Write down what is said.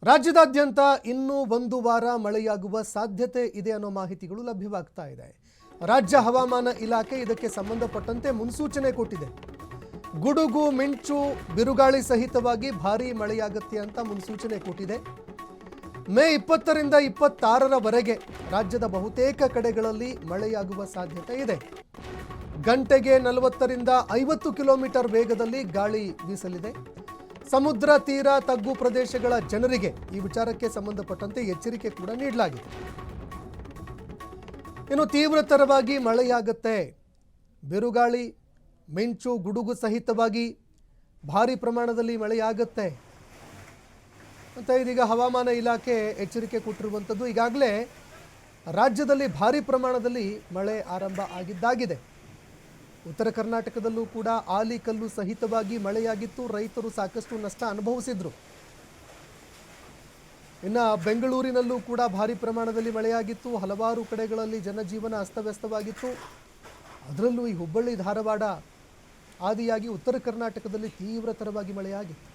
ರಾಜ್ಯದಾದ್ಯಂತ ಇನ್ನೂ ಒಂದು ವಾರ ಮಳೆಯಾಗುವ ಸಾಧ್ಯತೆ ಇದೆ ಅನ್ನೋ ಮಾಹಿತಿಗಳು ಲಭ್ಯವಾಗ್ತಾ ಇದೆ. ರಾಜ್ಯ ಹವಾಮಾನ ಇಲಾಖೆ ಇದಕ್ಕೆ ಸಂಬಂಧಪಟ್ಟಂತೆ ಮುನ್ಸೂಚನೆ ಕೊಟ್ಟಿದೆ. ಗುಡುಗು, ಮಿಂಚು, ಬಿರುಗಾಳಿ ಸಹಿತವಾಗಿ ಭಾರೀ ಮಳೆಯಾಗುತ್ತೆ ಅಂತ ಮುನ್ಸೂಚನೆ ಕೊಟ್ಟಿದೆ. ಮೇ 20ರಿಂದ 26ರವರೆಗೆ ರಾಜ್ಯದ ಬಹುತೇಕ ಕಡೆಗಳಲ್ಲಿ ಮಳೆಯಾಗುವ ಸಾಧ್ಯತೆ ಇದೆ. ಗಂಟೆಗೆ 40ರಿಂದ 50 ಕಿಲೋಮೀಟರ್ ವೇಗದಲ್ಲಿ ಗಾಳಿ ಬೀಸಲಿದೆ. ಸಮುದ್ರ ತೀರ ತಗ್ಗು ಪ್ರದೇಶಗಳ ಜನರಿಗೆ ಈ ವಿಚಾರಕ್ಕೆ ಸಂಬಂಧಪಟ್ಟಂತೆ ಎಚ್ಚರಿಕೆ ಕೂಡ ನೀಡಲಾಗಿದೆ. ಇನ್ನು ತೀವ್ರತರವಾಗಿ ಮಳೆಯಾಗುತ್ತೆ, ಬಿರುಗಾಳಿ, ಮಿಂಚು, ಗುಡುಗು ಸಹಿತವಾಗಿ ಭಾರಿ ಪ್ರಮಾಣದಲ್ಲಿ ಮಳೆಯಾಗುತ್ತೆ ಅಂತ ಇದೀಗ ಹವಾಮಾನ ಇಲಾಖೆ ಎಚ್ಚರಿಕೆ ಕೊಟ್ಟಿರುವಂಥದ್ದು. ಈಗಾಗಲೇ ರಾಜ್ಯದಲ್ಲಿ ಭಾರಿ ಪ್ರಮಾಣದಲ್ಲಿ ಮಳೆ ಆರಂಭ ಆಗಿದ್ದಾಗಿದೆ. ಉತ್ತರ ಕರ್ನಾಟಕದಲ್ಲೂ ಕೂಡ ಆಲಿಕಲ್ಲು ಸಹಿತವಾಗಿ ಮಳೆಯಾಗಿತ್ತು. ರೈತರು ಸಾಕಷ್ಟು ನಷ್ಟ ಅನುಭವಿಸಿದ್ರು. ಇನ್ನು ಬೆಂಗಳೂರಿನಲ್ಲೂ ಕೂಡ ಭಾರಿ ಪ್ರಮಾಣದಲ್ಲಿ ಮಳೆಯಾಗಿತ್ತು. ಹಲವಾರು ಕಡೆಗಳಲ್ಲಿ ಜನಜೀವನ ಅಸ್ತವ್ಯಸ್ತವಾಗಿತ್ತು. ಅದರಲ್ಲೂ ಈ ಹುಬ್ಬಳ್ಳಿ, ಧಾರವಾಡ ಆದಿಯಾಗಿ ಉತ್ತರ ಕರ್ನಾಟಕದಲ್ಲಿ ತೀವ್ರತರವಾಗಿ ಮಳೆಯಾಗಿತ್ತು.